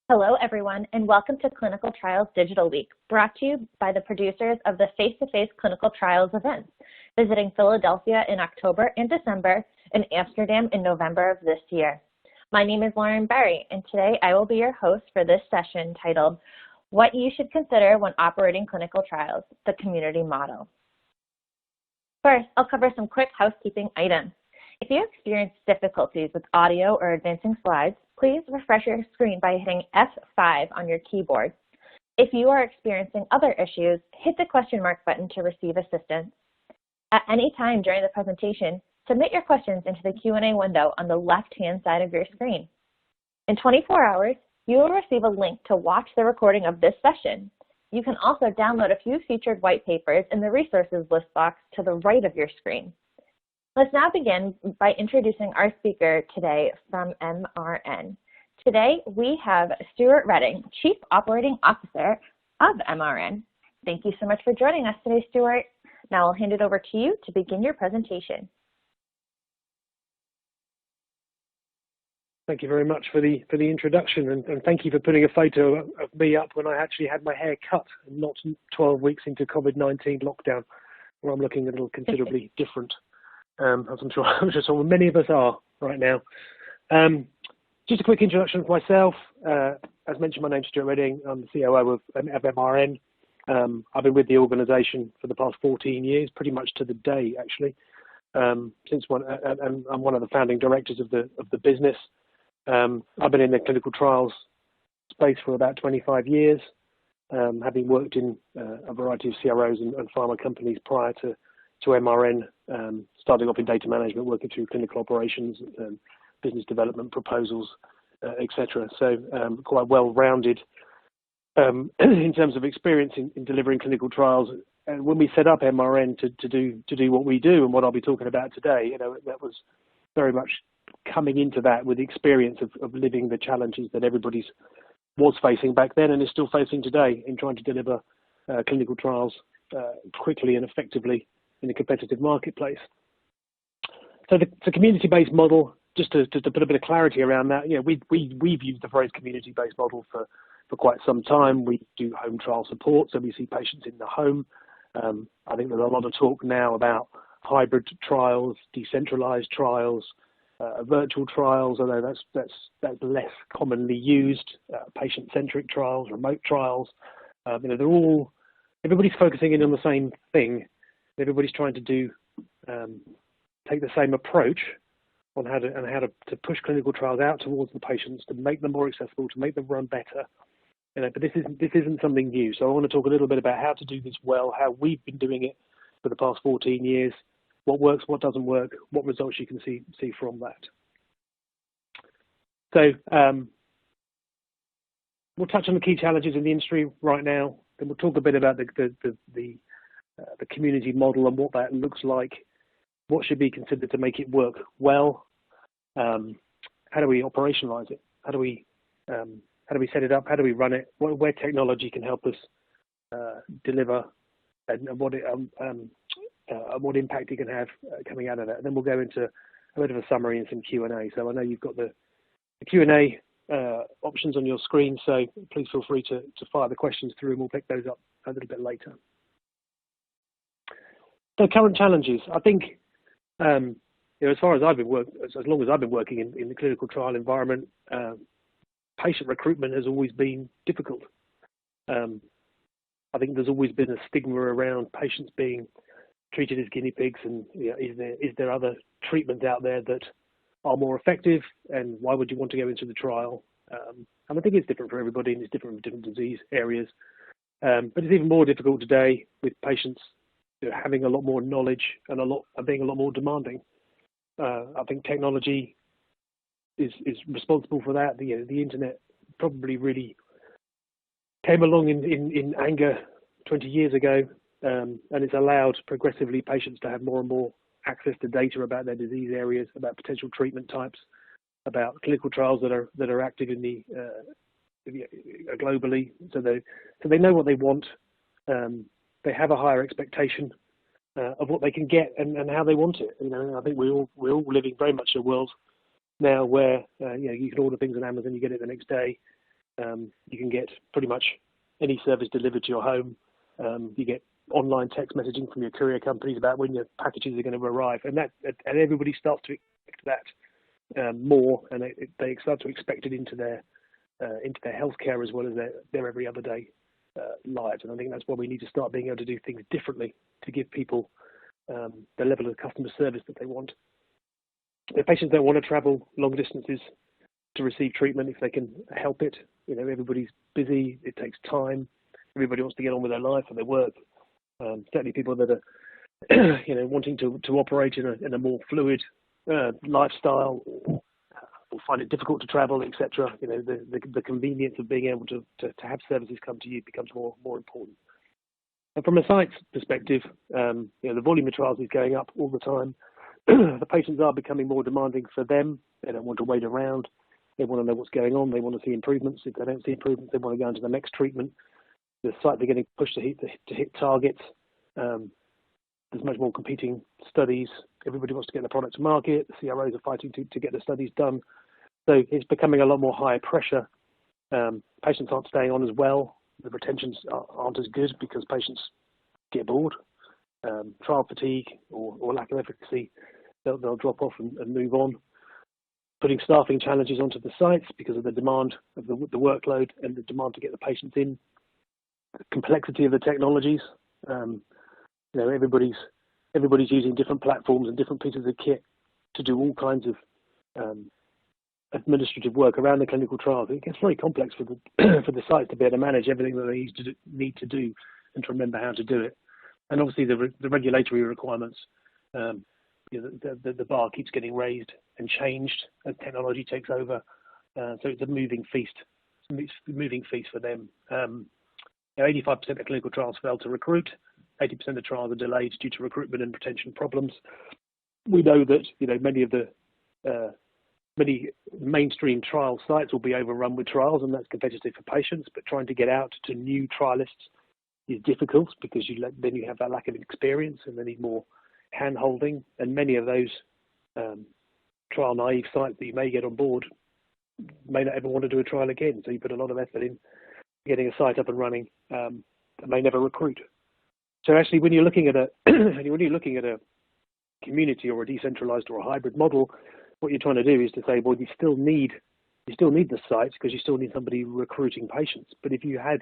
Hello, everyone, and welcome to Clinical Trials Digital Week, brought to you by the producers of the face-to-face clinical trials events, visiting Philadelphia in October and December and Amsterdam in November of this year. My name is Lauren Berry, and today I will be your host for this session titled, What You Should Consider When Operating Clinical Trials, the Community Model. First, I'll cover some quick housekeeping items. If you experience difficulties with audio or advancing slides, please refresh your screen by hitting F5 on your keyboard. If you are experiencing other issues, hit the question mark button to receive assistance. At any time during the presentation, submit your questions into the Q&A window on the left-hand side of your screen. In 24 hours, you will receive a link to watch the recording of this session. You can also download a few featured white papers in the resources list box to the right of your screen. Let's now begin by introducing our speaker today from MRN. Today, we have Stuart Redding, Chief Operating Officer of MRN. Thank you so much for joining us today, Stuart. Now I'll hand it over to you to begin your presentation. Thank you very much for the introduction, and thank you for putting a photo of me up when I actually had my hair cut and not 12 weeks into COVID-19 lockdown, where I'm looking a little considerably different, as I'm sure many of us are right now. Just a quick introduction of myself. As mentioned, my name's Stuart Redding. I'm the COO of MRN. I've been with the organisation for the past 14 years, pretty much to the day, actually. And I'm one of the founding directors of the business. I've been in the clinical trials space for about 25 years, having worked in a variety of CROs and pharma companies prior to MRN, starting off in data management, working through clinical operations, business development proposals, etc. So quite well-rounded in terms of experience in delivering clinical trials. And when we set up MRN to do what we do and what I'll be talking about today, that was very much coming into that with the experience of living the challenges that everybody was facing back then and is still facing today in trying to deliver clinical trials quickly and effectively in a competitive marketplace. So the community-based model, just to put a bit of clarity around that, we've used the phrase community-based model for quite some time. We do home trial support, so we see patients in the home. I think there's a lot of talk now about hybrid trials, decentralized trials, virtual trials, although that's less commonly used, patient-centric trials, remote trials. Everybody's focusing in on the same thing. Everybody's trying to take the same approach on how to push clinical trials out towards the patients, to make them more accessible, to make them run better. But this isn't something new. So I want to talk a little bit about how to do this well, how we've been doing it for the past 14 years, what works, what doesn't work, what results you can see from that. So we'll touch on the key challenges in the industry right now. Then we'll talk a bit about the community model and what that looks like, what should be considered to make it work well, how do we operationalize it, how do we set it up, how do we run it, where technology can help us deliver, and what impact it can have coming out of that. And then we'll go into a bit of a summary and some Q&A. So I know you've got the Q&A options on your screen, so please feel free to fire the questions through and we'll pick those up a little bit later. So current challenges. I think as long as I've been working in the clinical trial environment, patient recruitment has always been difficult. I think there's always been a stigma around patients being treated as guinea pigs, and is there other treatments out there that are more effective, and why would you want to go into the trial? And I think it's different for everybody, and it's different for different disease areas. But it's even more difficult today with patients having a lot more knowledge and being a lot more demanding. I think technology is responsible for that. The internet probably really came along in anger 20 years ago, and it's allowed progressively patients to have more and more access to data about their disease areas, about potential treatment types, about clinical trials that are active in the globally. So they know what they want. They have a higher expectation of what they can get and how they want it. I think we're all living very much a world now where you can order things on Amazon, you get it the next day. You can get pretty much any service delivered to your home. You get online text messaging from your courier companies about when your packages are going to arrive, and everybody starts to expect that more, and they start to expect it into their healthcare as well as their every other day lives. And I think that's why we need to start being able to do things differently to give people the level of customer service that they want. If patients don't want to travel long distances to receive treatment, if they can help it, everybody's busy, it takes time, everybody wants to get on with their life and their work. Certainly people that are, wanting to operate in a more fluid lifestyle, or find it difficult to travel, etc. The convenience of being able to have services come to you becomes more important. And from a science perspective, the volume of trials is going up all the time. The patients are becoming more demanding for them. They don't want to wait around. They want to know what's going on. They want to see improvements. If they don't see improvements, they want to go into the next treatment. The sites are getting pushed to hit targets. There's much more competing studies. Everybody wants to get the product to market. The CROs are fighting to get the studies done. So it's becoming a lot more higher pressure. Patients aren't staying on as well. The retentions aren't as good because patients get bored. Trial fatigue or lack of efficacy, they'll drop off and move on. Putting staffing challenges onto the sites because of the demand of the workload and the demand to get the patients in. The complexity of the technologies. Everybody's using different platforms and different pieces of kit to do all kinds of administrative work around the clinical trials. It gets very complex for the sites to be able to manage everything that they need to do and to remember how to do it. And obviously the regulatory requirements, the bar keeps getting raised and changed as technology takes over. So it's a moving feast. It's a moving feast for them. 85% of clinical trials fail to recruit. 80% of trials are delayed due to recruitment and retention problems. We know that many mainstream trial sites will be overrun with trials, and that's competitive for patients. But trying to get out to new trialists is difficult because then you have that lack of experience, and they need more hand-holding. And many of those trial-naive sites that you may get on board may not ever want to do a trial again. So you put a lot of effort in getting a site up and running that may never recruit. So actually, when you're looking at a community or a decentralized or a hybrid model, what you're trying to do is to say, well, you still need the sites because you still need somebody recruiting patients. But if you had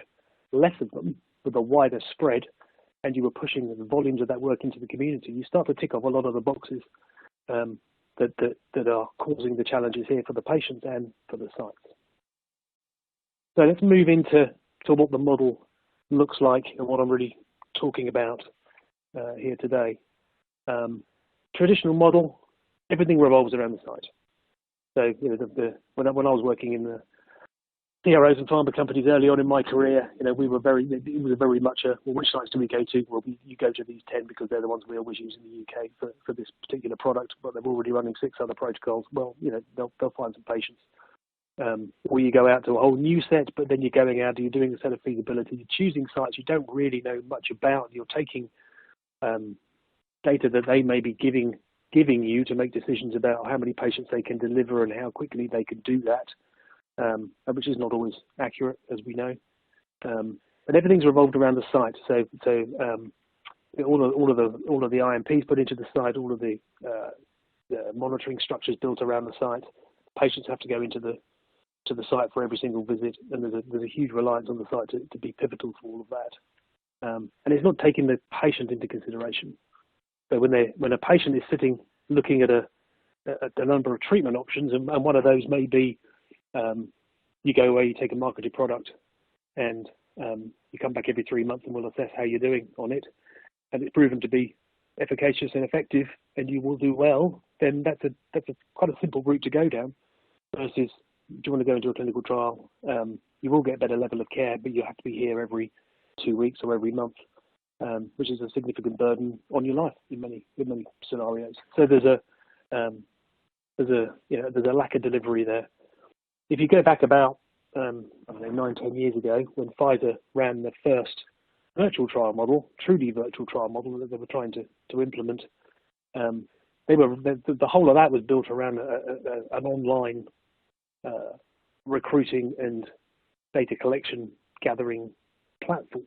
less of them with a wider spread, and you were pushing the volumes of that work into the community, you start to tick off a lot of the boxes that are causing the challenges here for the patients and for the sites. So let's move into what the model looks like and what I'm really talking about here today. Traditional model, everything revolves around the site. So when I was working in the CROs and pharma companies early on in my career, it was very much which sites do we go to? Well, you go to these 10 because they're the ones we always use in the UK for this particular product, but they're already running 6 other protocols. Well, they'll find some patients. Or you go out to a whole new set, but then you're going out and you're doing a set of feasibility. You're choosing sites you don't really know much about. You're taking data that they may be giving you to make decisions about how many patients they can deliver and how quickly they can do that, which is not always accurate, as we know. But everything's revolved around the site. So all of the IMPs put into the site, all of the monitoring structures built around the site. Patients have to go into the site for every single visit, and there's a huge reliance on the site to be pivotal for all of that. And it's not taking the patient into consideration. So when a patient is sitting looking at a number of treatment options, and one of those may be you go away, you take a marketed product, and you come back every 3 months and we'll assess how you're doing on it, and it's proven to be efficacious and effective, and you will do well, then that's quite a simple route to go down. Versus, do you want to go into a clinical trial? You will get a better level of care, but you have to be here every 2 weeks or every month, which is a significant burden on your life in many scenarios. So there's a lack of delivery there. If you go back about 9-10 years ago, when Pfizer ran the first virtual trial model, truly virtual trial model that they were trying to implement, the whole of that was built around an online recruiting and data collection gathering platform.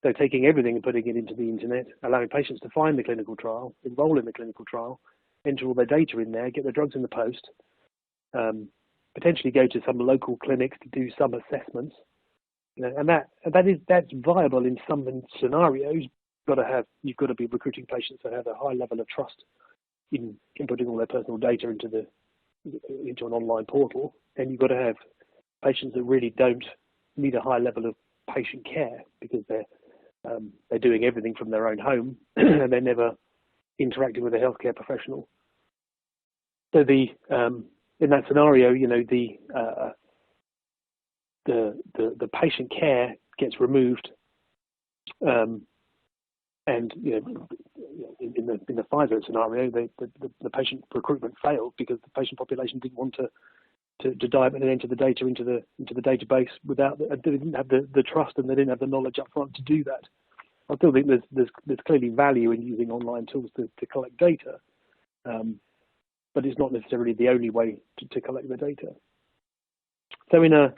So taking everything and putting it into the internet, allowing patients to find the clinical trial, enroll in the clinical trial, enter all their data in there, get the drugs in the post, potentially go to some local clinics to do some assessments. And that's viable in some scenarios. You've got to be recruiting patients that have a high level of trust in putting all their personal data into an online portal, and you've got to have patients that really don't need a high level of patient care because they're doing everything from their own home and they're never interacting with a healthcare professional. So in that scenario, the patient care gets removed, and in the Pfizer scenario, the patient recruitment failed because the patient population didn't want to dive in and enter the data into the database they didn't have the trust and they didn't have the knowledge up front to do that. I still think there's clearly value in using online tools to collect data, but it's not necessarily the only way to collect the data. So in a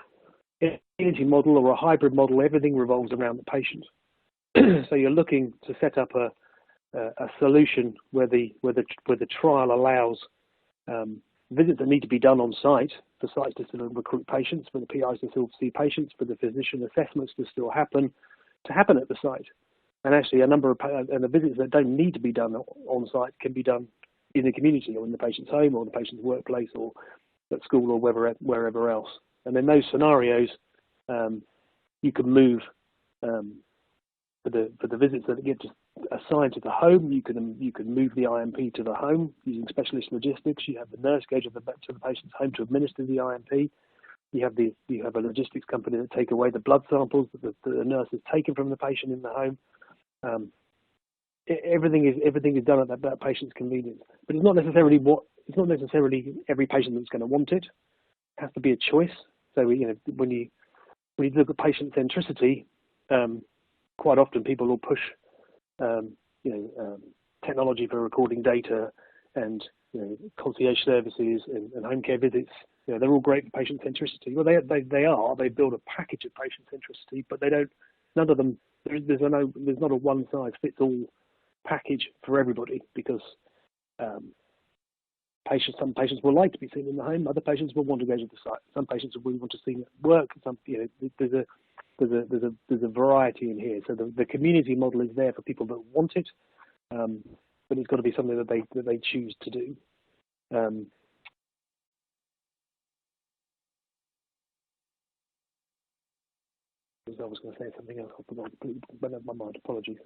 community model or a hybrid model, everything revolves around the patient. So you're looking to set up a solution where the trial allows visits that need to be done on site, for sites to still recruit patients, for the PIs to still see patients, for the physician assessments to still happen at the site. And actually, the visits that don't need to be done on site can be done in the community or in the patient's home or the patient's workplace or at school or wherever else. And in those scenarios, you can move for the visits that get assigned to the home. You can move the IMP to the home using specialist logistics. You have the nurse go to the patient's home to administer the IMP. You have a logistics company that take away the blood samples that the nurse has taken from the patient in the home. Everything is done at that patient's convenience, but it's not necessarily every patient that's going to want it. It has to be a choice. So when you look at patient centricity, quite often people will push technology for recording data and concierge services and home care visits. They're all great for patient centricity. Well, they build a package of patient centricity, but they don't. None of them. There's not a one size fits all package for everybody because some patients will like to be seen in the home. Other patients will want to go to the site. Some patients will want to see it at work. There's a variety in here. So the community model is there for people that want it, but it's got to be something that they choose to do. I was going to say something else. I forgot. Went out of my mind. Apologies.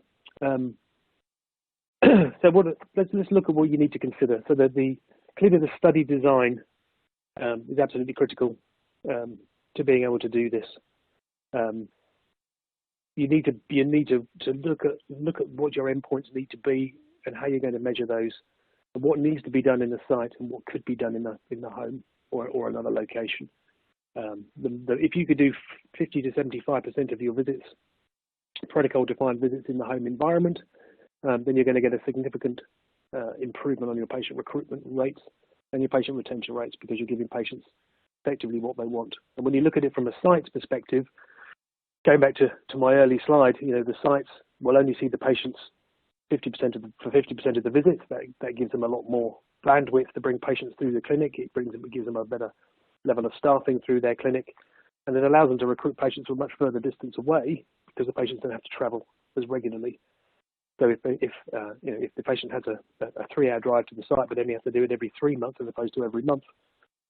So let's look at what you need to consider. So that clearly the study design is absolutely critical to being able to do this. You need to look at what your endpoints need to be and how you're going to measure those, and what needs to be done in the site and what could be done in the home or another location. If you could do 50 to 75% of your visits, protocol-defined visits in the home environment, then you're going to get a significant improvement on your patient recruitment rates and your patient retention rates because you're giving patients effectively what they want. And when you look at it from a site's perspective, going back to my early slide, the sites will only see the patients 50% of the visits. That gives them a lot more bandwidth to bring patients through the clinic. It gives them a better level of staffing through their clinic, and it allows them to recruit patients from much further distance away because the patients don't have to travel as regularly. So if the patient has a 3-hour drive to the site, but only has to do it every 3 months as opposed to every month,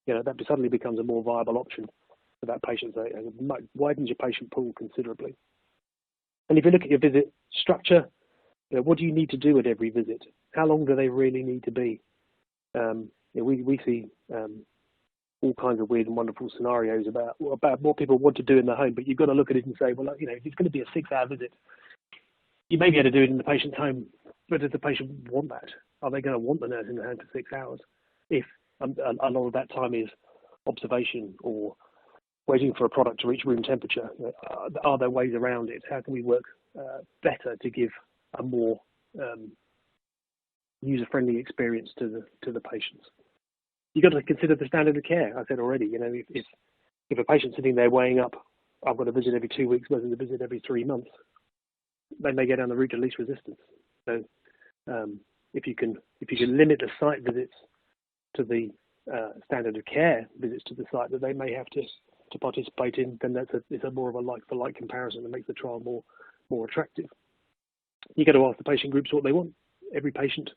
that suddenly becomes a more viable option for that patient. So it widens your patient pool considerably. And if you look at your visit structure, what do you need to do at every visit? How long do they really need to be? We see all kinds of weird and wonderful scenarios about what people want to do in the home, but you've got to look at it and say, well, if it's going to be a 6-hour visit, you may be able to do it in the patient's home, but does the patient want that? Are they going to want the nurse in the home for 6 hours? If a lot of that time is observation or waiting for a product to reach room temperature, are there ways around it? How can we work better to give a more user-friendly experience to the patients? You've got to consider the standard of care. I said already, If a patient's sitting there weighing up, I've got a visit every 2 weeks versus a visit every 3 months, they may go down the route of least resistance. So if you can limit the site visits to the standard of care visits to the site that they may have to participate in, then it's a more of a like-for-like comparison that makes the trial more attractive. You got to ask the patient groups what they want. Every patient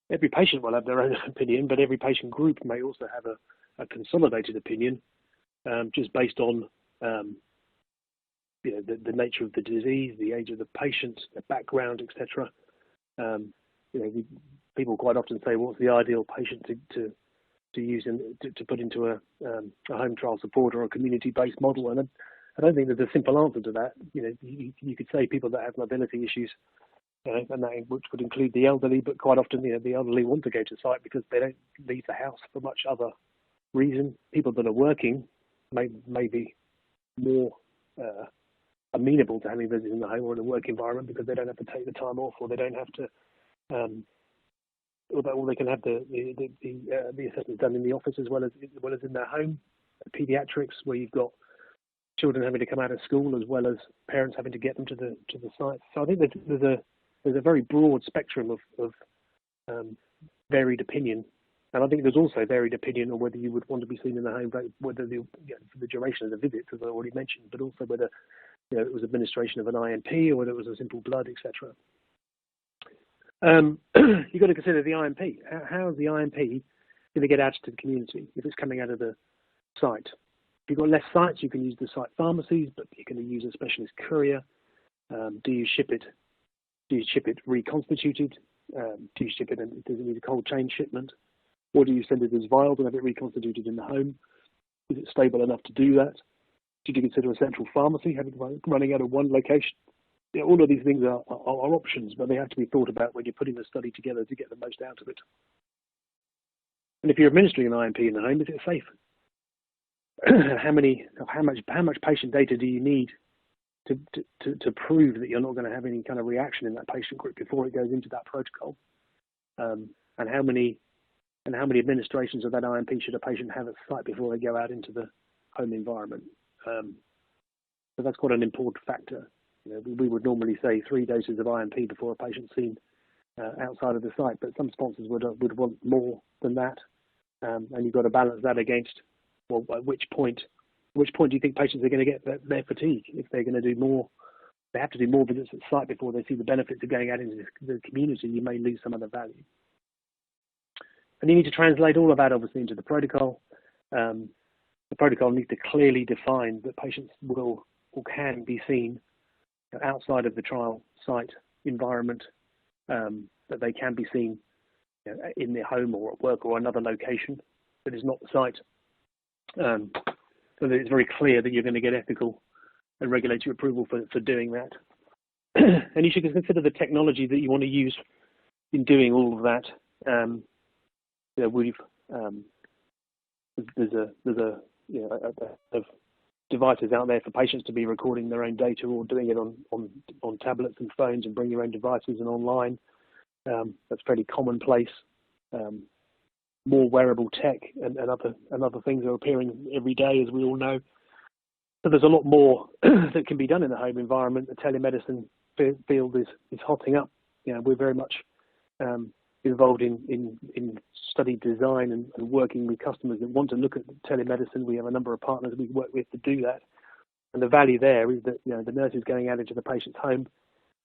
will have their own opinion, but every patient group may also have a consolidated opinion, just based on the nature of the disease, the age of the patient, their background, etc. People quite often say, what's the ideal patient to use and to put into a home trial support or a community-based model? And I don't think there's a simple answer to that. You could say people that have mobility issues, and that which would include the elderly, but quite often the elderly want to go to site because they don't leave the house for much other reason. People that are working may be more amenable to having visits in the home or in a work environment because they don't have to take the time off, or they don't have to, or they can have the assessments done in the office as well as in their home. Pediatrics, where you've got children having to come out of school as well as parents having to get them to the site. So I think there's a very broad spectrum of varied opinion. And I think there's also varied opinion on whether you would want to be seen in the home, whether for the duration of the visit, as I already mentioned, but also whether it was administration of an IMP or whether it was a simple blood, etc. You've got to consider the IMP. How is the IMP going to get out to the community if it's coming out of the site? If you've got less sites, you can use the site pharmacies, but you're going to use a specialist courier. Do you ship it reconstituted? Do you ship it, and does it need a cold chain shipment? Or do you send it as vials and have it reconstituted in the home? Is it stable enough to do that? Should you consider a central pharmacy running out of one location? All of these things are options, but they have to be thought about when you're putting the study together to get the most out of it. And if you're administering an IMP in the home, is it safe? How much patient data do you need to prove that you're not going to have any kind of reaction in that patient group before it goes into that protocol? And how many administrations of that IMP should a patient have at site before they go out into the home environment? So that's quite an important factor. We would normally say 3 doses of IMP before a patient's seen outside of the site, but some sponsors would want more than that, and you've got to balance that against, well, at which point do you think patients are going to get their fatigue? If they're going to do more, they have to do more visits at site before they see the benefits of going out into the community. You may lose some of the value. And you need to translate all of that, obviously, into the protocol. The protocol needs to clearly define that patients will or can be seen outside of the trial site environment, that they can be seen in their home or at work or another location that is not the site. So that it's very clear that you're going to get ethical and regulatory approval for doing that. And you should consider the technology that you want to use in doing all of that. There's devices out there for patients to be recording their own data or doing it on tablets and phones and bring your own devices and online. That's fairly commonplace. More wearable tech and other things are appearing every day, as we all know. So there's a lot more that can be done in the home environment. The telemedicine field is hotting up. We're very much involved in study design and working with customers that want to look at telemedicine. We have a number of partners we work with to do that. And the value there is that the nurse is going out into the patient's home.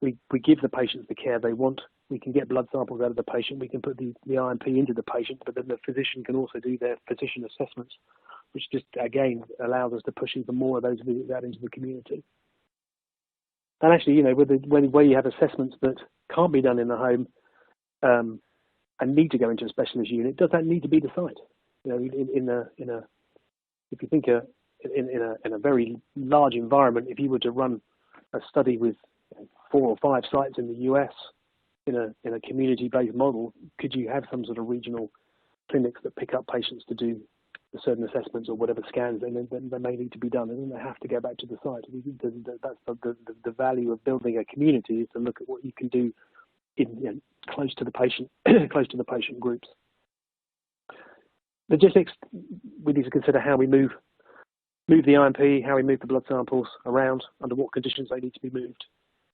We give the patients the care they want. We can get blood samples out of the patient. We can put the IMP into the patient, but then the physician can also do their physician assessments, which just, again, allows us to push even more of those visits out into the community. And actually, where you have assessments that can't be done in the home and need to go into a specialist unit, does that need to be the site? If you think in a very large environment, if you were to run a study with 4 or 5 sites in the US in a community-based model, could you have some sort of regional clinics that pick up patients to do certain assessments or whatever scans they may need to be done, and then they have to go back to the site? That's the value of building a community, is to look at what you can do close to the patient, close to the patient groups. Logistics, we need to consider how we move move the IMP, how we move the blood samples around, under what conditions they need to be moved,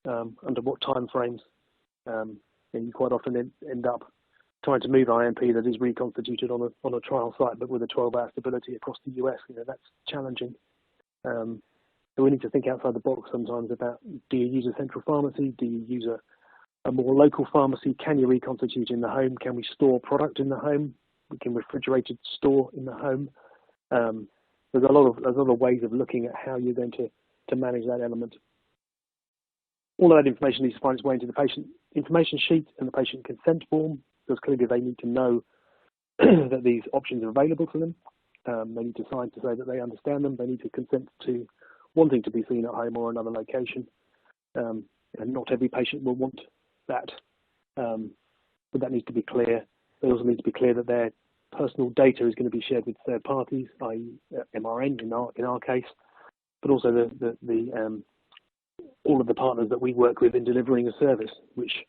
under what time frames. And you quite often end up trying to move IMP that is reconstituted on a trial site, but with a 12-hour stability across the US. That's challenging. So we need to think outside the box sometimes about, do you use a central pharmacy? Do you use a more local pharmacy? Can you reconstitute in the home? Can we store product in the home? We can refrigerated store in the home. There's a lot of ways of looking at how you're going to manage that element. All of that information needs to find its way into the patient information sheet and the patient consent form, because clearly they need to know that these options are available to them. They need to sign to say that they understand them. They need to consent to wanting to be seen at home or another location. And not every patient will want that, but that needs to be clear. They also need to be clear that their personal data is going to be shared with third parties, i.e. MRN in our case, but also the all of the partners that we work with in delivering a service, which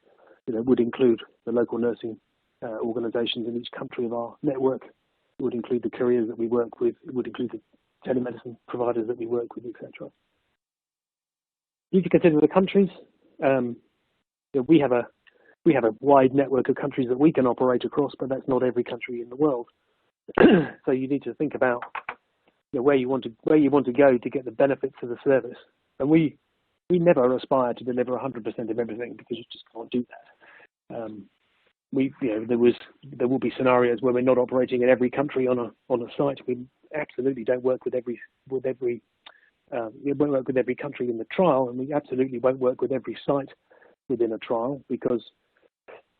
would include the local nursing organisations in each country of our network. It would include the couriers that we work with. It would include the telemedicine providers that we work with, etc. You need to consider the countries. We have a wide network of countries that we can operate across, but that's not every country in the world. So you need to think about where you want to go to get the benefits of the service. And we never aspire to deliver 100% of everything, because you just can't do that. There will be scenarios where we're not operating in every country on a site. We absolutely don't work with every country in the trial, and we absolutely won't work with every site within a trial, because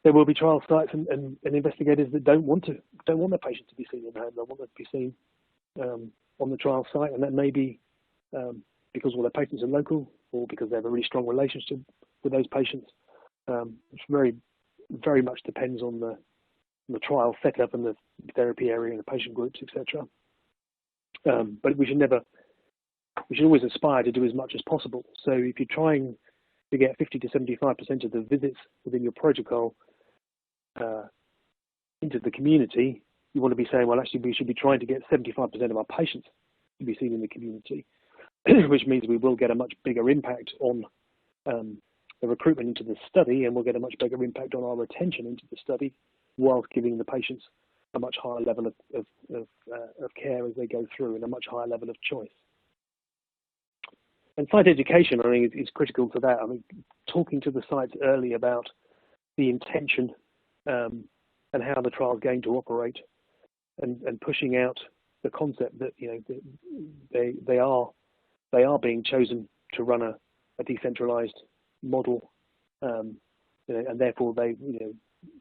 there will be trial sites and investigators that don't want their patients to be seen in home. They want them to be seen on the trial site, and that may be because all their patients are local, or because they have a really strong relationship with those patients. It's very, very much depends on the trial setup and the therapy area and the patient groups, etc. But we should always aspire to do as much as possible. So if you're trying to get 50 to 75% of the visits within your protocol into the community, you want to be saying, well, actually, we should be trying to get 75% of our patients to be seen in the community, which means we will get a much bigger impact on the recruitment into the study, and we'll get a much bigger impact on our retention into the study, whilst giving the patients a much higher level of care as they go through, and a much higher level of choice. And site education, I think, is critical to that. I mean, talking to the sites early about the intention and how the trial is going to operate, and pushing out the concept that they are being chosen to run a decentralized model, and therefore there's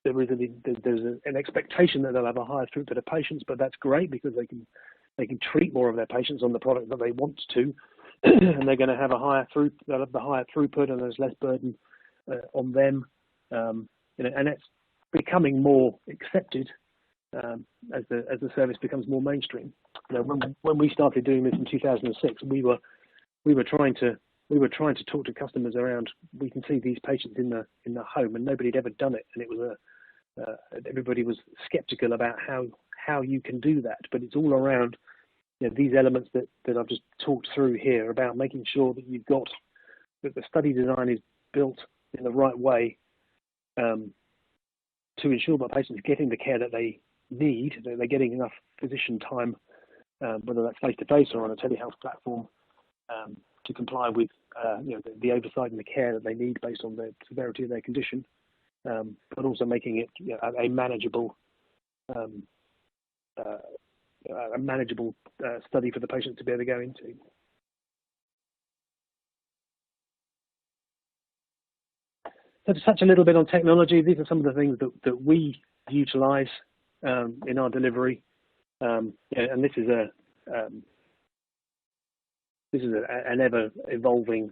an expectation that they'll have a higher throughput of patients, but that's great because they can treat more of their patients on the product that they want to, and they're going to have they'll have the higher throughput, and there's less burden on them, and it's becoming more accepted as the service becomes more mainstream. When we started doing this in 2006, we were trying to talk to customers around, we can see these patients in the home, and nobody had ever done it, and it was everybody was skeptical about how you can do that. But it's all around these elements that I've just talked through here, about making sure that that the study design is built in the right way to ensure that patients are getting the care that they need, that they're getting enough physician time, whether that's face-to-face or on a telehealth platform, to comply with the oversight and the care that they need based on the severity of their condition, but also making it a manageable study for the patient to be able to go into. So to touch a little bit on technology, these are some of the things that we utilise in our delivery, and this is an ever-evolving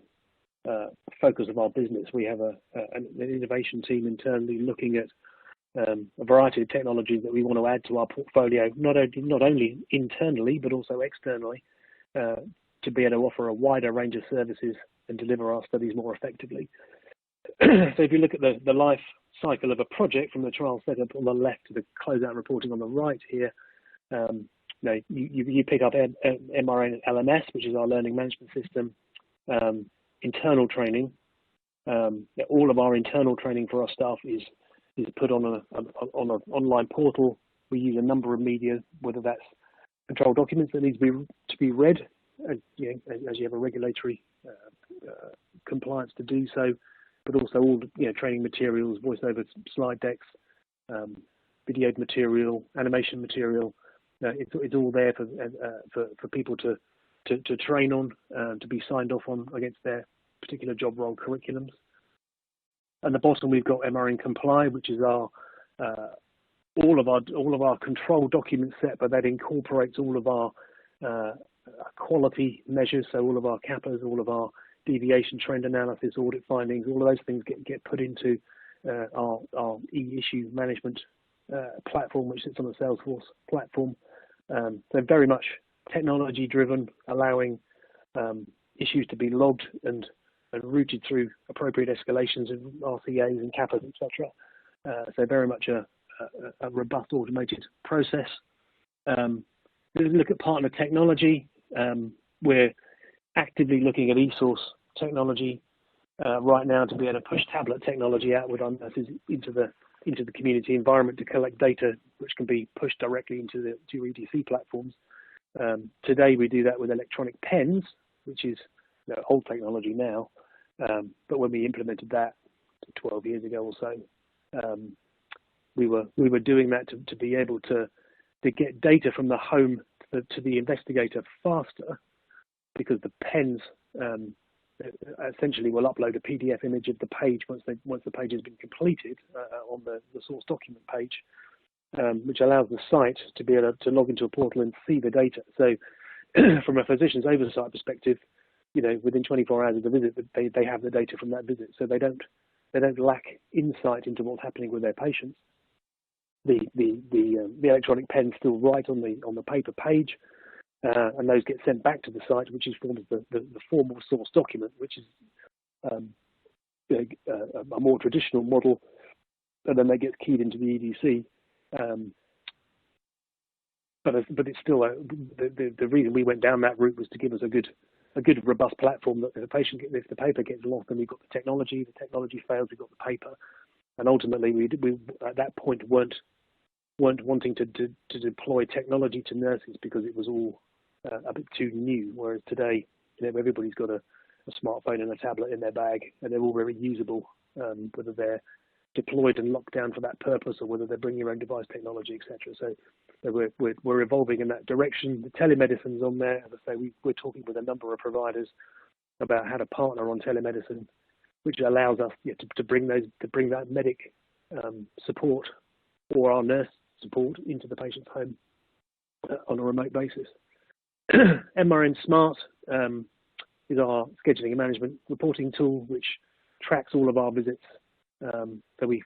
focus of our business. We have an innovation team internally looking at a variety of technologies that we want to add to our portfolio, not only internally but also externally, to be able to offer a wider range of services and deliver our studies more effectively. So if you look at the life cycle of a project, from the trial setup on the left to the closeout reporting on the right here, you pick up MRN LMS, which is our learning management system, internal training. All of our internal training for our staff is put on an online portal. We use a number of media, whether that's control documents that need to be read, as you have a regulatory compliance to do so, but also all training materials, voiceover slide decks, videoed material, animation material. It's all there for people to train on, to be signed off on against their particular job role curriculums. At the bottom, we've got MRN Comply, which is our all of our control document set, but that incorporates all of our quality measures. So all of our CAPAs, all of our deviation trend analysis, audit findings, all of those things get put into our e-issue management platform, which sits on the Salesforce platform. They're very much technology driven, allowing issues to be logged and routed through appropriate escalations of RCAs and CAPAs, etc. So very much a robust automated process. Look at partner technology. We're actively looking at eSource technology right now to be able to push tablet technology out with our nurses into the community environment to collect data which can be pushed directly into your EDC platforms. Today we do that with electronic pens, which is old technology now, but when we implemented that 12 years ago or so, we were doing that to be able to get data from the home to the investigator faster, because the pens essentially will upload a PDF image of the page once the page has been completed on the source document page, which allows the site to be able to log into a portal and see the data. So from a physician's oversight perspective, within 24 hours of the visit, they have the data from that visit, so they don't lack insight into what's happening with their patients. The electronic pen still write on the paper page, and those get sent back to the site, which is formed the formal source document, which is a more traditional model, and then that gets keyed into the EDC. But it's still the reason we went down that route was to give us a good robust platform that if the paper gets lost, then we've got the technology fails, we've got the paper, and ultimately we at that point weren't wanting to deploy technology to nurses because it was all a bit too new, whereas today everybody's got a smartphone and a tablet in their bag, and they're all very usable, whether they're deployed and locked down for that purpose or whether they're bringing your own device technology, etc. So we're evolving in that direction. The telemedicine's on there. As I say, we're talking with a number of providers about how to partner on telemedicine, which allows us to bring that medic support or our nurse support into the patient's home on a remote basis. MRN Smart is our scheduling and management reporting tool, which tracks all of our visits. So we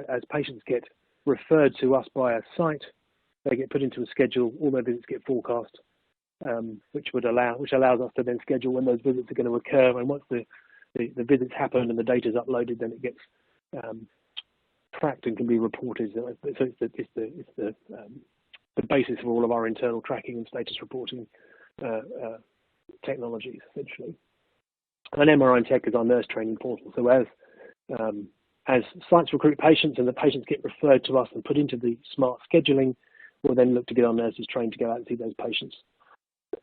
as patients get referred to us by a site, they get put into a schedule, all their visits get forecast, which allows us to then schedule when those visits are going to occur. And once the visits happen and the data is uploaded, then it gets tracked and can be reported. So it's the basis for all of our internal tracking and status reporting technologies, essentially. And MRI Tech is our nurse training portal. So as sites recruit patients and the patients get referred to us and put into the smart scheduling, we'll then look to get our nurses trained to go out and see those patients.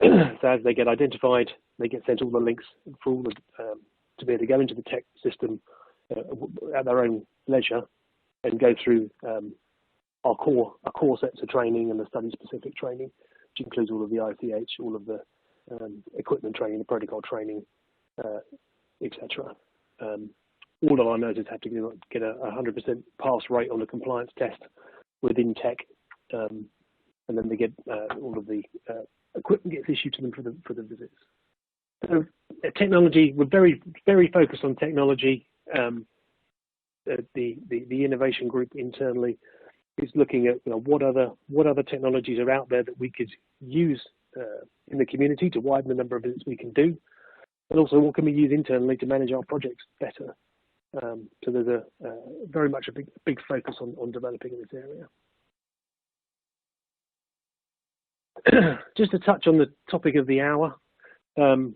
So as they get identified, they get sent all the links for all to be able to go into the tech system at their own leisure and go through our core sets of training and the study-specific training, which includes all of the ICH, all of the equipment training, the protocol training, etc. All of our nurses have to get a 100% pass rate on the compliance test within tech, and then they get all of the equipment gets issued to them for the visits. So technology, we're very, very focused on technology. The innovation group internally is looking at what other technologies are out there that we could use in the community to widen the number of visits we can do, and also what can we use internally to manage our projects better. So there's a very much a big focus on developing in this area. Just to touch on the topic of the hour, the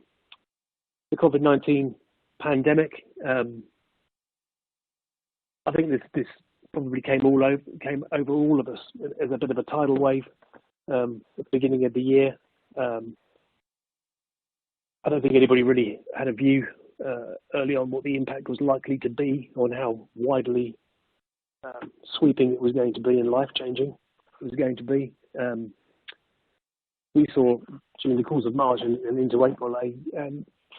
COVID-19 pandemic. I think this probably came over all of us as a bit of a tidal wave at the beginning of the year. I don't think anybody really had a view early on what the impact was likely to be, on how widely sweeping it was going to be and life-changing it was going to be. We saw during the course of March and into April a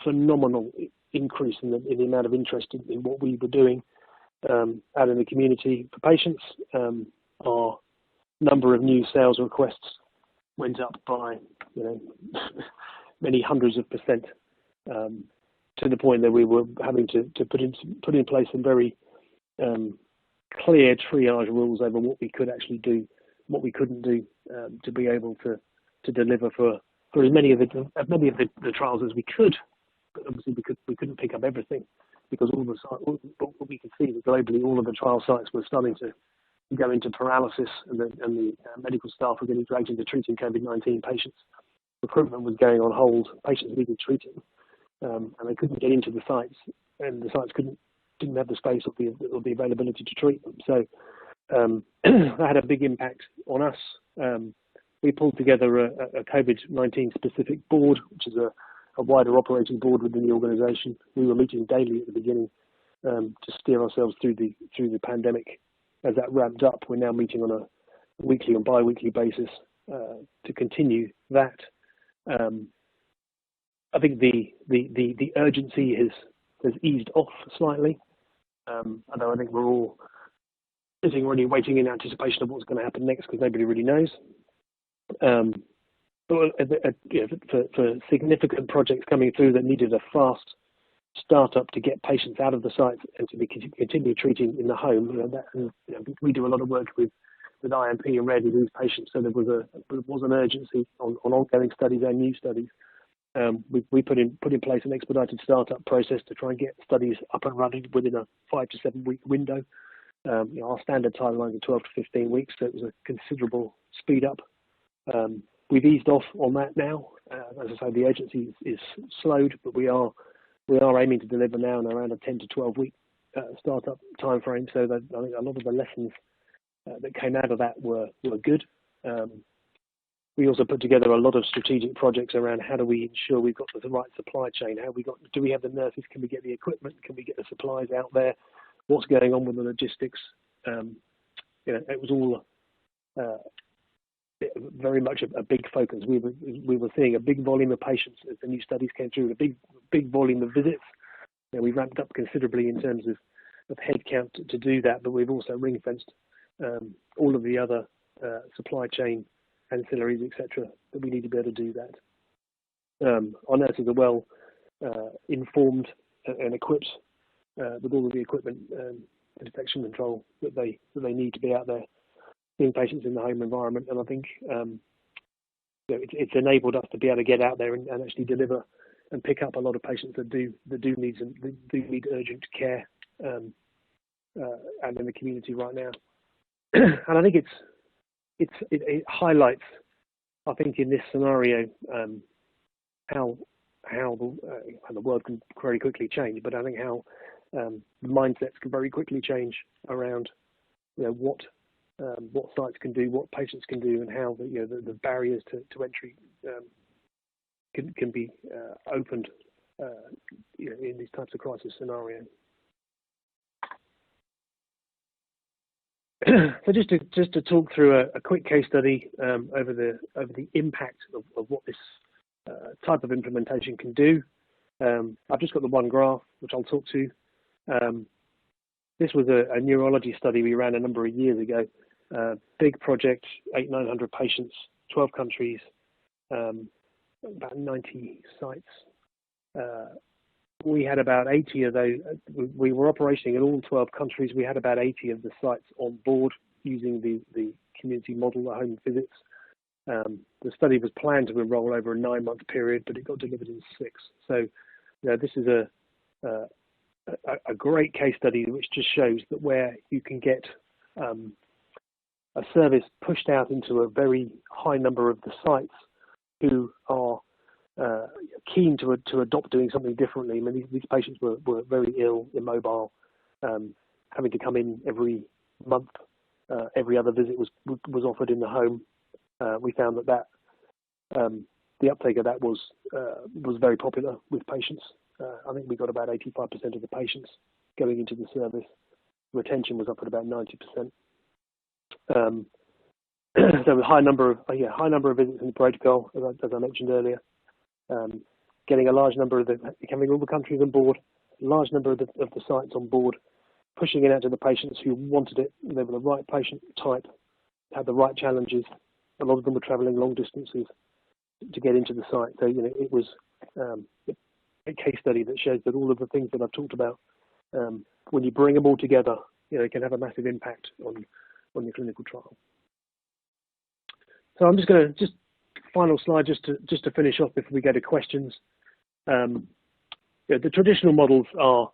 phenomenal increase in the amount of interest in what we were doing out in the community for patients. Our number of new sales requests went up by many hundreds of percent, to the point that we were having to put in place some very clear triage rules over what we could actually do, what we couldn't do, to be able to deliver for as many of the trials as we could. But obviously, we couldn't pick up everything, because what we could see was globally all of the trial sites were starting to go into paralysis, and the medical staff were getting dragged into treating COVID-19 patients. Recruitment was going on hold. Patients needed treating, and they couldn't get into the sites, and the sites didn't have the space or the availability to treat them. So that had a big impact on us. We pulled together a COVID-19 specific board, which is a wider operating board within the organisation. We were meeting daily at the beginning to steer ourselves through the pandemic. As that ramped up, we're now meeting on a weekly and bi-weekly basis to continue that. I think the urgency has eased off slightly, although I think we're all sitting already waiting in anticipation of what's going to happen next, because nobody really knows. But for significant projects coming through that needed a fast startup to get patients out of the sites and to continue treating in the home, we do a lot of work with IMP and rare disease patients, so there was an urgency on ongoing studies and new studies. We put in place an expedited startup process to try and get studies up and running within a 5 to 7 week window. Our standard timelines are 12 to 15 weeks, so it was a considerable speed up. We've eased off on that now. As I say, the urgency is slowed, but we are aiming to deliver now in around a 10 to 12 week startup time frame. So that I think a lot of the lessons that came out of that were good. We also put together a lot of strategic projects around how do we ensure we've got the right supply chain. Do we have the nurses? Can we get the equipment? Can we get the supplies out there? What's going on with the logistics? It was all very much a big focus. We were seeing a big volume of patients as the new studies came through, a big volume of visits. We ramped up considerably in terms of headcount to do that, but we've also ring-fenced all of the other supply chain ancillaries, etc., that we need to be able to do that. Our nurses are well informed and equipped with all of the equipment and infection control that they need to be out there seeing patients in the home environment. And I think it's enabled us to be able to get out there and actually deliver and pick up a lot of patients that do need urgent care and in the community right now. And I think it highlights, I think, in this scenario, how the world can very quickly change, but I think how the mindsets can very quickly change around what sites can do, what patients can do, and how the barriers to entry can be opened in these types of crisis scenarios. So just to talk through a quick case study over the impact of what this type of implementation can do. I've just got the one graph which I'll talk to. This was a neurology study we ran a number of years ago. Big project, 800-900 patients, 12 countries, about 90 sites. We had about 80 of those. We were operating in all 12 countries. We had about 80 of the sites on board using the community model, the home visits. The study was planned to enroll over a 9-month period, but it got delivered in 6. So, this is a great case study which just shows that where you can get a service pushed out into a very high number of the sites who are keen to adopt doing something differently. I mean, these patients were very ill, immobile, having to come in every month. Every other visit was offered in the home. We found that the uptake of that was very popular with patients. I think we got about 85% of the patients going into the service. Retention was up at about 90%. So a high number of visits in the protocol, as I mentioned earlier. Getting a large number of having all the countries on board, a large number of the sites on board, pushing it out to the patients who wanted it. They were the right patient type, had the right challenges. A lot of them were travelling long distances to get into the site. So, it was a case study that shows that all of the things that I've talked about, when you bring them all together, it can have a massive impact on your clinical trial. So I'm just going to final slide just to finish off before we go to questions. The traditional models are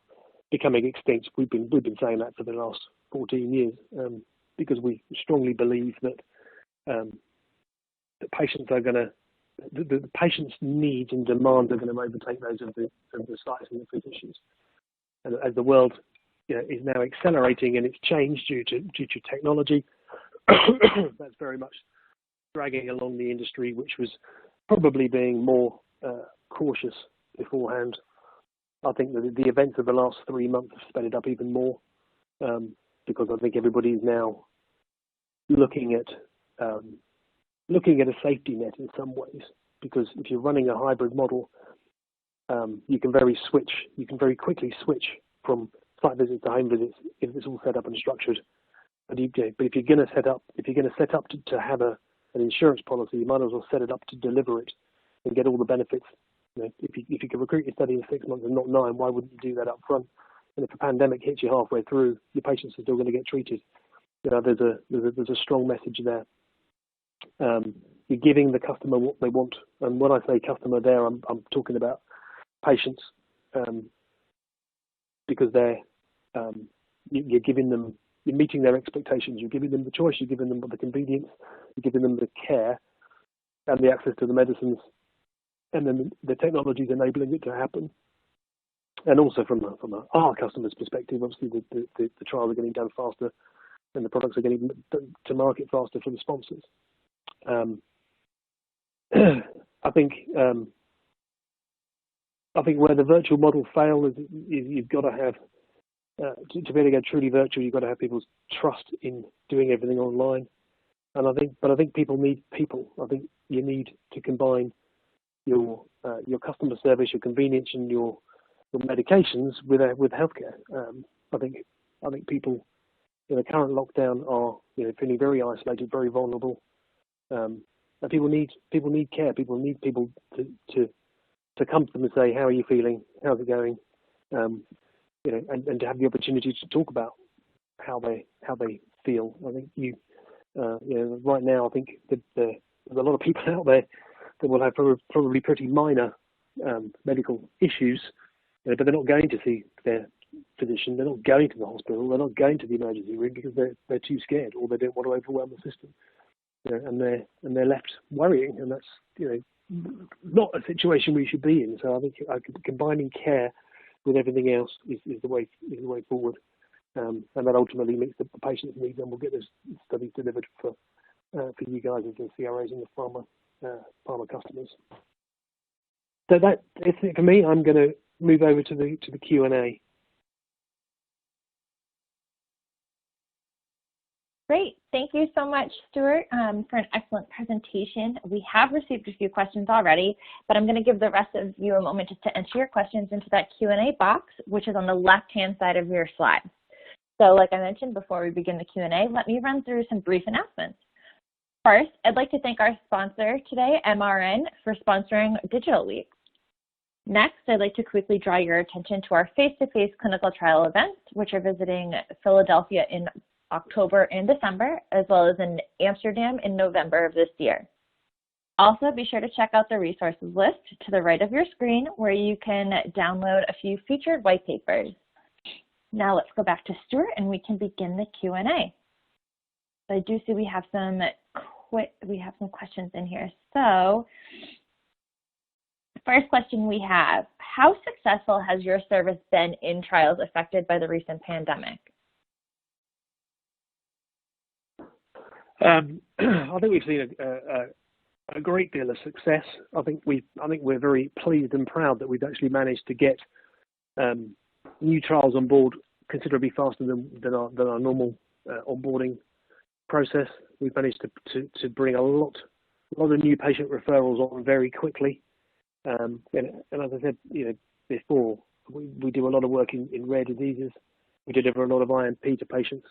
becoming extinct. We've been saying that for the last 14 years because we strongly believe that the patients are going to the patients' needs and demands are going to overtake those of the sites and the physicians. And as the world is now accelerating in its change due to technology, that's very much dragging along the industry, which was probably being more cautious beforehand. I think that the events of the last 3 months have sped it up even more because I think everybody is now looking at a safety net in some ways. Because if you're running a hybrid model, you can very quickly switch from site visits to home visits if it's all set up and structured. But if you're going to set up to have an insurance policy, you might as well set it up to deliver it and get all the benefits. If you can recruit your study in 6 months and not 9, why wouldn't you do that up front? And if a pandemic hits you halfway through, your patients are still going to get treated. There's a strong message there. You're giving the customer what they want, and when I say customer there, I'm talking about patients, because you're giving them. You're meeting their expectations. You're giving them the choice. You're giving them the convenience. You're giving them the care and the access to the medicines, and then the technology is enabling it to happen. And also from our customers' perspective, obviously the trials are getting done faster, and the products are getting to market faster for the sponsors. I think where the virtual model fails is you've got to have. To be able to go truly virtual, you've got to have people's trust in doing everything online. And I think people need people. I think you need to combine your customer service, your convenience, and your medications with healthcare. I think people in the current lockdown are feeling very isolated, very vulnerable. And people need care. People need people to come to them and say, "How are you feeling? How's it going?" And to have the opportunity to talk about how they feel. I think right now I think that there's a lot of people out there that will have probably pretty minor medical issues, but they're not going to see their physician. They're not going to the hospital. They're not going to the emergency room because they're too scared, or they don't want to overwhelm the system. And they're left worrying, and that's not a situation we should be in. So I think combining care with everything else is the way forward, and that ultimately meets the patient's needs, and we'll get those studies delivered for you guys as the CROs and the pharma customers. So that's it for me. I'm going to move over to the Q&A. Great. Thank you so much, Stuart, for an excellent presentation. We have received a few questions already, but I'm going to give the rest of you a moment just to enter your questions into that Q&A box, which is on the left-hand side of your slide. So like I mentioned before we begin the Q&A, let me run through some brief announcements. First, I'd like to thank our sponsor today, MRN, for sponsoring Digital Week. Next, I'd like to quickly draw your attention to our face-to-face clinical trial events, which are visiting Philadelphia in October and December, as well as in Amsterdam in November of this year. Also, be sure to check out the resources list to the right of your screen, where you can download a few featured white papers. Now let's go back to Stuart and we can begin the Q&A. I do see we have some questions in here. So first question we have, how successful has your service been in trials affected by the recent pandemic? I think we've seen a great deal of success. I think we're very pleased and proud that we've actually managed to get new trials on board considerably faster than our normal onboarding process. We've managed to bring a lot of new patient referrals on very quickly. And as I said, before, we do a lot of work in rare diseases. We deliver a lot of IMP to patients.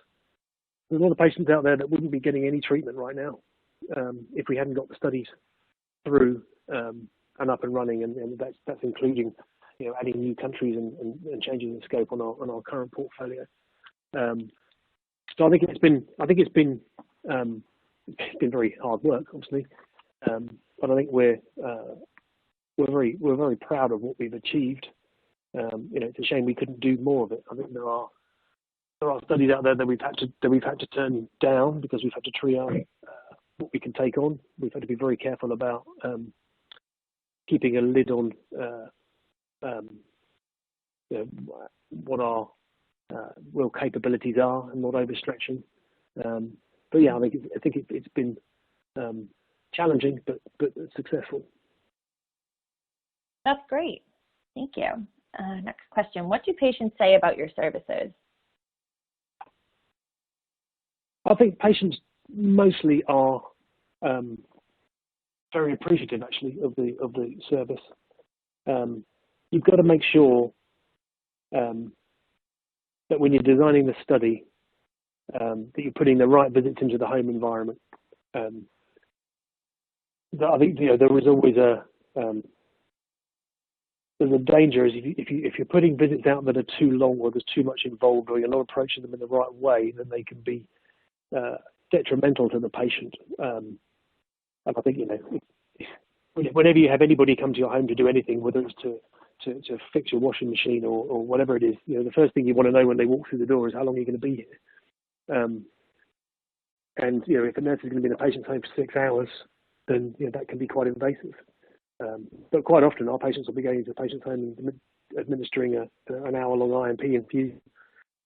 There's a lot of patients out there that wouldn't be getting any treatment right now if we hadn't got the studies through and up and running, and that's including adding new countries and changing the scope on our current portfolio. So I think it's been very hard work, obviously, but I think we're very proud of what we've achieved. It's a shame we couldn't do more of it. I think there are studies out there that we've had to turn down because we've had to triage what we can take on. We've had to be very careful about keeping a lid on what our real capabilities are and not overstretching. But yeah, I think it's been challenging but successful. That's great. Thank you. Next question. What do patients say about your services? I think patients mostly are very appreciative, actually, of the service. You've got to make sure that when you're designing the study, that you're putting the right visits into the home environment. I think there is always there's a danger is if you're putting visits out that are too long or there's too much involved or you're not approaching them in the right way, then they can be detrimental to the patient. And I think whenever you have anybody come to your home to do anything, whether it's to fix your washing machine or whatever it is, the first thing you want to know when they walk through the door is how long are you going to be here. And if a nurse is going to be in a patient's home for 6 hours, then that can be quite invasive. But quite often our patients will be going into a patient's home and administering an hour-long IMP infusion.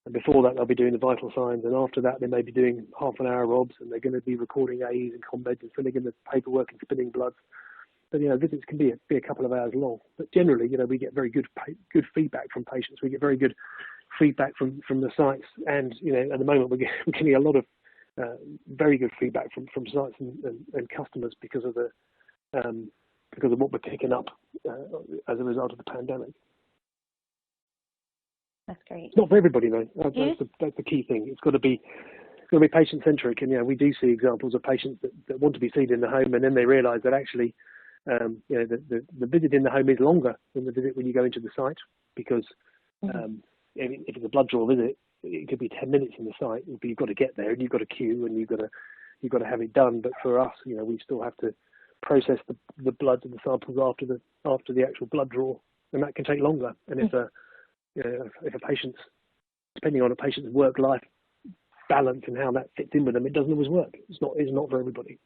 And before that, they'll be doing the vital signs, and after that, they may be doing half an hour OBS, and they're going to be recording AEs and COMBEDs and filling in the paperwork and spinning bloods. But visits can be a couple of hours long. But generally, we get very good feedback from patients. We get very good feedback from the sites, and at the moment we're getting a lot of very good feedback from sites and customers because of what we're picking up as a result of the pandemic. That's great. It's not for everybody, though. That's the key thing. It's got to be patient-centric, and we do see examples of patients that want to be seen in the home, and then they realise that actually, the visit in the home is longer than the visit when you go into the site, because if it's a blood draw visit, it could be 10 minutes in the site, but you've got to get there and you've got to queue and you've got to have it done. But for us, we still have to process the bloods and the samples after the actual blood draw, and that can take longer. And if a patient's, depending on a patient's work-life balance and how that fits in with them, it doesn't always work. It's not for everybody.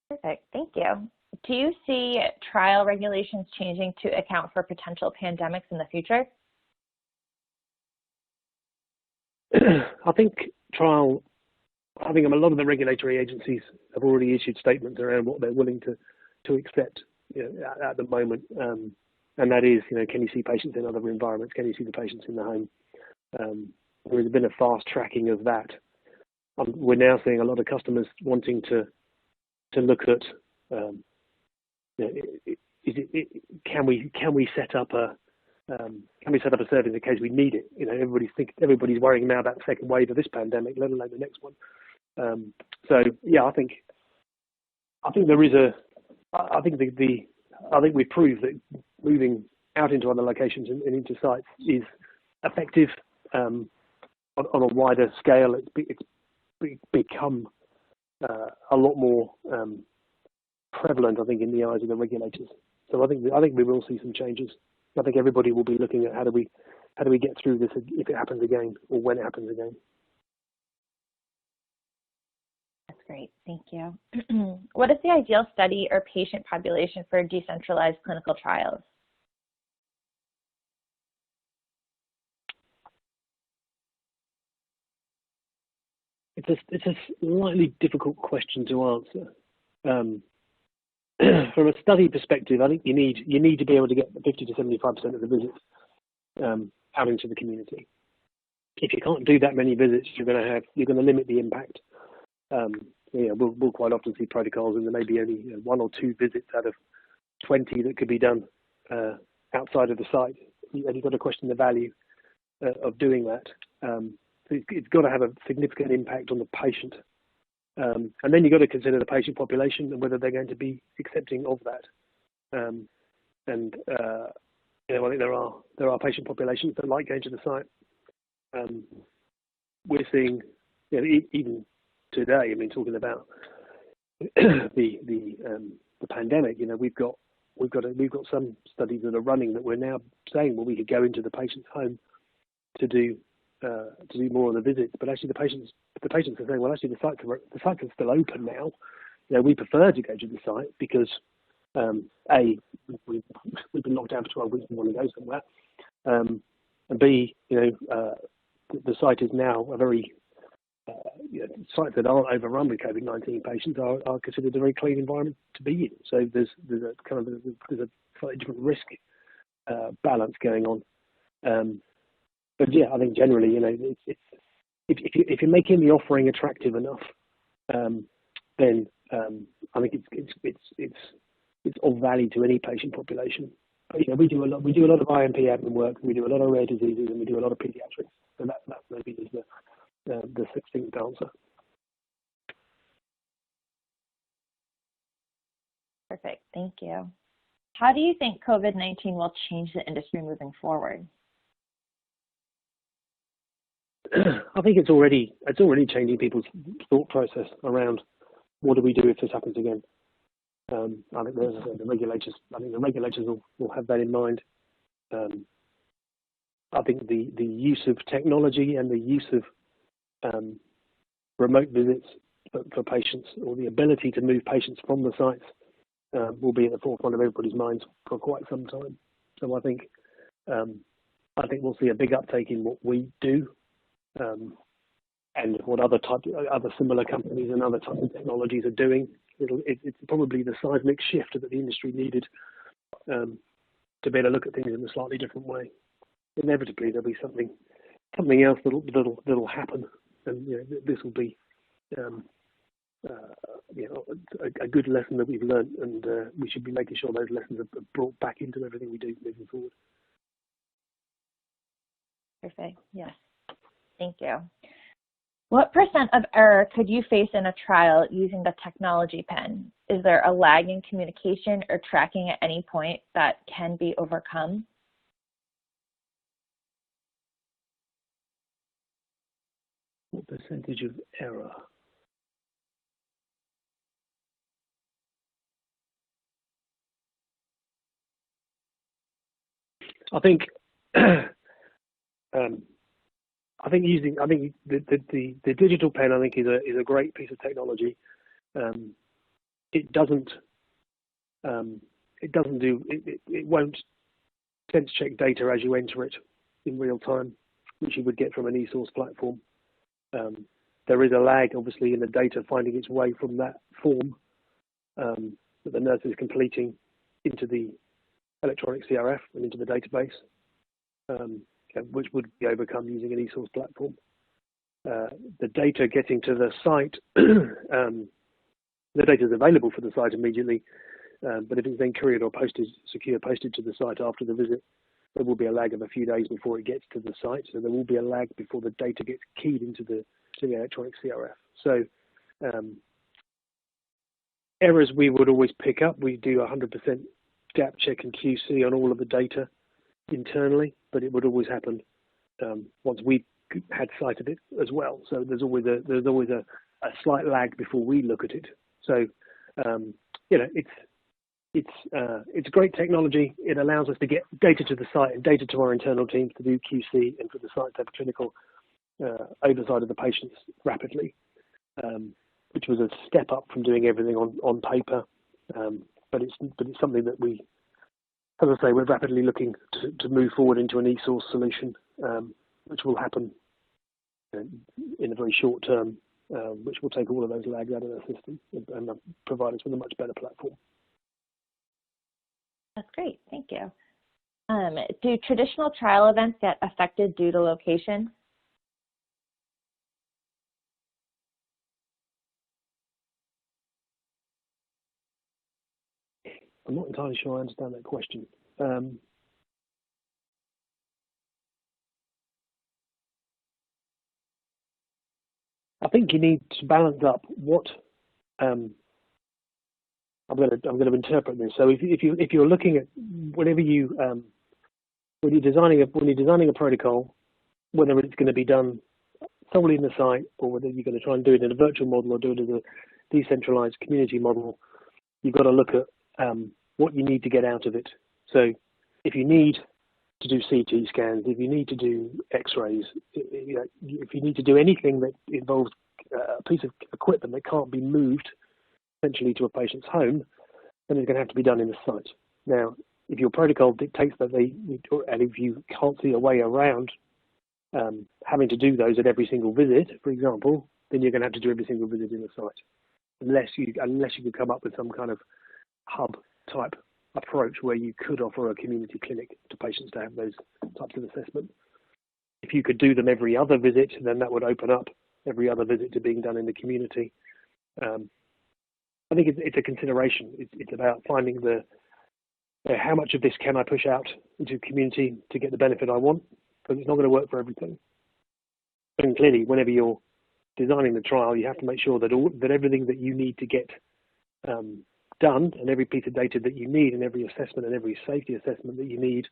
Perfect. Thank you. Do you see trial regulations changing to account for potential pandemics in the future? I think a lot of the regulatory agencies have already issued statements around what they're willing to accept at the moment. And that is, can you see patients in other environments? Can you see the patients in the home? There has been a fast tracking of that. We're now seeing a lot of customers wanting to look at, can we set up a service in case we need it? Everybody's worrying now about the second wave of this pandemic, let alone the next one. So yeah, I think there is I think we've proved that moving out into other locations and into sites is effective on a wider scale. It's become a lot more prevalent, I think, in the eyes of the regulators. So I think we will see some changes. I think everybody will be looking at how do we get through this if it happens again or when it happens again. Great, thank you. What is the ideal study or patient population for decentralized clinical trials? It's a slightly difficult question to answer. From a study perspective, I think you need to be able to get 50 to 75% of the visits out into the community. If you can't do that many visits, you're going to limit the impact. We'll quite often see protocols, and there may be only 1 or 2 visits out of 20 that could be done outside of the site, and you've got to question the value of doing that. It's got to have a significant impact on the patient. And then you've got to consider the patient population and whether they're going to be accepting of that. I think there are patient populations that like going to the site. We're seeing, even today, talking about the pandemic, we've got some studies that are running that we're now saying, well, we could go into the patient's home to do more of the visits, but actually the patients are saying, well, actually the sites are still open now. We prefer to go to the site because we've been locked down for 12 weeks and want to go somewhere, and B, the site is now a very sites that aren't overrun with COVID-19 patients are considered a very clean environment to be in. So there's a slightly different risk balance going on. But yeah, I think generally, if you're making the offering attractive enough, then I think it's of value to any patient population. But, we do a lot of IMP admin work, we do a lot of rare diseases, and we do a lot of pediatrics. So that maybe is the succinct answer. Perfect, thank you. How do you think COVID-19 will change the industry moving forward? I think it's already changing people's thought process around what do we do if this happens again. I think the regulators will have that in mind. I think the use of technology and the use of remote visits for patients, or the ability to move patients from the sites, will be at the forefront of everybody's minds for quite some time. So I think we'll see a big uptake in what we do. And what other similar companies and other types of technologies are doing. It's probably the seismic shift that the industry needed to be able to look at things in a slightly different way. Inevitably, there'll be something else that'll happen, and this will be a good lesson that we've learned, and we should be making sure those lessons are brought back into everything we do moving forward. Perfect. Yes. Thank you. What % of error could you face in a trial using the technology pen? Is there a lag in communication or tracking at any point that can be overcome? What percentage of error? I think the digital pen, I think, is a great piece of technology. It won't sense check data as you enter it in real time, which you would get from an eSource platform. There is a lag, obviously, in the data finding its way from that form that the nurse is completing into the electronic CRF and into the database, which would be overcome using an eSource platform. The data getting to the site, the data is available for the site immediately, but if it's then couriered or secure posted to the site after the visit, there will be a lag of a few days before it gets to the site. So there will be a lag before the data gets keyed into the electronic CRF. So errors we would always pick up. We do 100% gap check and QC on all of the data internally, but it would always happen once we had sight of it as well. So there's always a slight lag before we look at it. So it's great technology. It allows us to get data to the site and data to our internal teams to do QC, and for the site to have clinical oversight of the patients rapidly. which was a step up from doing everything on paper. But it's something that we, as I say, we're rapidly looking to move forward into an e-source solution, which will happen in a very short term, which will take all of those lags out of the system and provide us with a much better platform. That's great, thank you. Do traditional trial events get affected due to location? I'm not entirely sure I understand that question. I think you need to balance up what I'm going to interpret this. So if you're looking at whenever you when you're designing a protocol, whether it's going to be done solely in the site or whether you're going to try and do it in a virtual model or do it as a decentralized community model, you've got to look at what you need to get out of it. So if you need to do CT scans, if you need to do X-rays, if you need to do anything that involves a piece of equipment that can't be moved essentially to a patient's home, then it's going to have to be done in the site. Now, if your protocol dictates that and if you can't see a way around having to do those at every single visit, for example, then you're going to have to do every single visit in the site, unless you could come up with some kind of hub type approach where you could offer a community clinic to patients to have those types of assessment. If you could do them every other visit, then that would open up every other visit to being done in the community. I think it's a consideration. It's about finding how much of this can I push out into the community to get the benefit I want, because it's not going to work for everything. And clearly, whenever you're designing the trial, you have to make sure that everything that you need to get done and every piece of data that you need and every assessment and every safety assessment that you need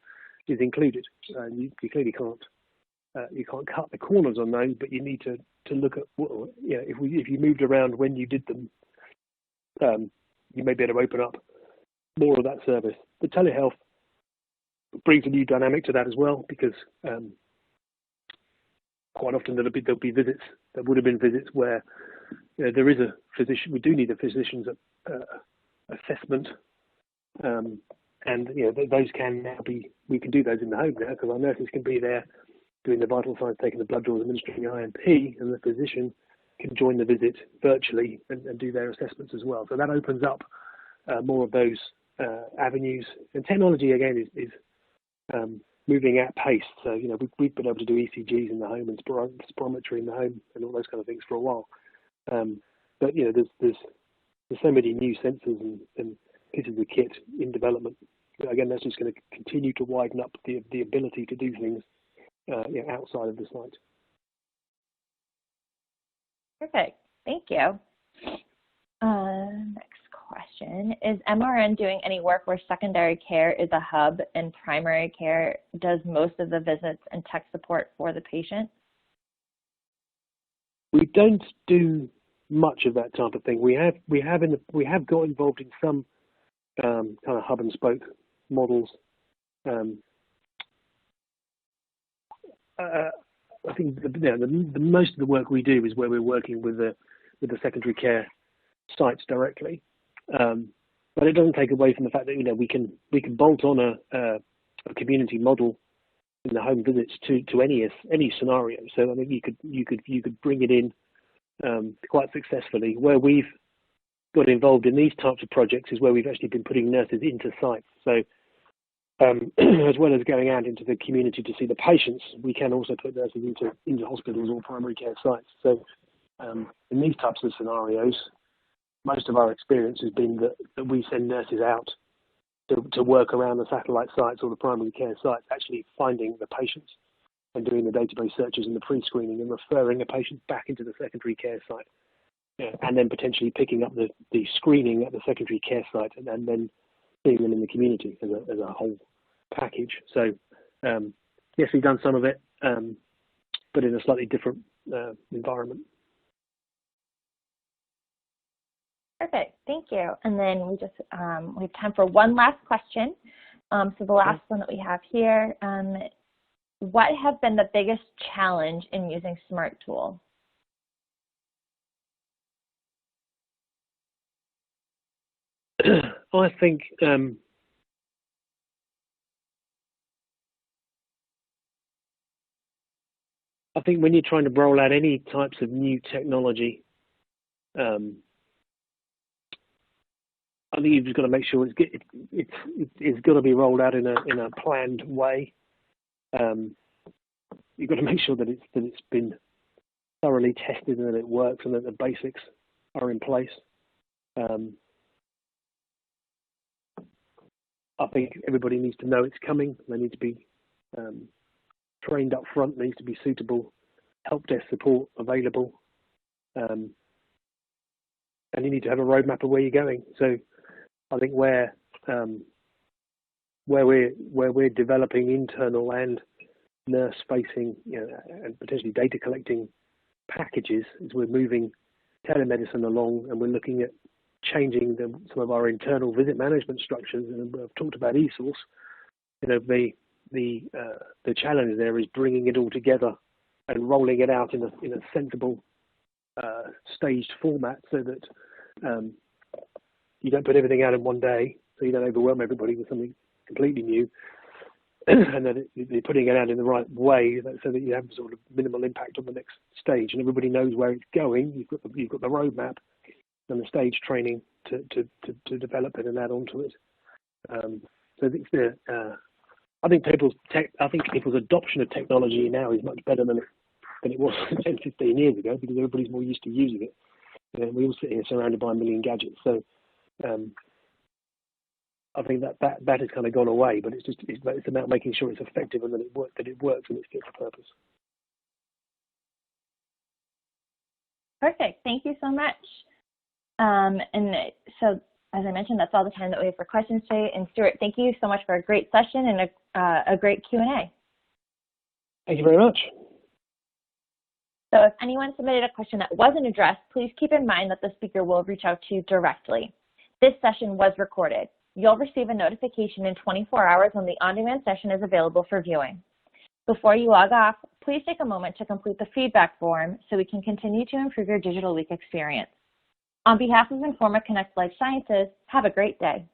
is included. You clearly can't cut the corners on those, but you need to look at if you moved around when you did them, you may be able to open up more of that service. The telehealth brings a new dynamic to that as well, because quite often there'll be visits that would have been visits where there is a physician. We do need a physician's assessment, and those can now be. We can do those in the home now because our nurses can be there doing the vital signs, taking the blood draws, administering IMP, and the physician can join the visit virtually and do their assessments as well. So that opens up more of those avenues. And technology again is moving at pace. So we've been able to do ECGs in the home and spirometry in the home and all those kind of things for a while. But there's so many new sensors and pieces of kit in development. Again, that's just going to continue to widen up the ability to do things outside of the site. Perfect. Thank you. Next question. Is MRN doing any work where secondary care is a hub and primary care does most of the visits and tech support for the patient? We don't do much of that type of thing. We have got involved in some kind of hub and spoke models. I think the most of the work we do is where we're working with the secondary care sites directly, but it doesn't take away from the fact that we can bolt on a community model in the home visits to any scenario. So I think you could bring it in quite successfully. Where we've got involved in these types of projects is where we've actually been putting nurses into sites. So as well as going out into the community to see the patients, we can also put nurses into hospitals or primary care sites. So in these types of scenarios, most of our experience has been that we send nurses out to work around the satellite sites or the primary care sites, actually finding the patients and doing the database searches and the pre-screening and referring a patient back into the secondary care site, and then potentially picking up the screening at the secondary care site and then seeing them in the community as a whole package. So yes, we've done some of it, but in a slightly different environment. Perfect, thank you. And then we have time for one last question. So the last one that we have here, what has been the biggest challenge in using SMART tool? I think when you're trying to roll out any types of new technology, I think you've just got to make sure it's got to be rolled out in a planned way. You've got to make sure that it's been thoroughly tested and that it works and that the basics are in place. I think everybody needs to know it's coming. They need to be trained up front. There needs to be suitable help desk support available, and you need to have a roadmap of where you're going. So I think where we're developing internal and nurse-facing, and potentially data collecting packages, is we're moving telemedicine along, and we're looking at changing some of our internal visit management structures. And I've talked about eSource. The challenge there is bringing it all together and rolling it out in a sensible staged format, so that you don't put everything out in one day, so you don't overwhelm everybody with something completely new, and that you're putting it out in the right way, so that you have sort of minimal impact on the next stage, and everybody knows where it's going. You've got the roadmap and the stage training to develop it and add on to it. So I think people's adoption of technology now is much better than it was 10, 15 years ago, because everybody's more used to using it. We all sit here surrounded by a million gadgets. So I think that has kind of gone away, but it's about making sure it's effective and that it works and it's fit for purpose. Perfect. Thank you so much. And so, as I mentioned, that's all the time that we have for questions today. And Stuart, thank you so much for a great session and a great Q&A. Thank you very much. So if anyone submitted a question that wasn't addressed, please keep in mind that the speaker will reach out to you directly. This session was recorded. You'll receive a notification in 24 hours when the on-demand session is available for viewing. Before you log off, please take a moment to complete the feedback form so we can continue to improve your Digital Week experience. On behalf of Informa Connect Life Sciences, have a great day.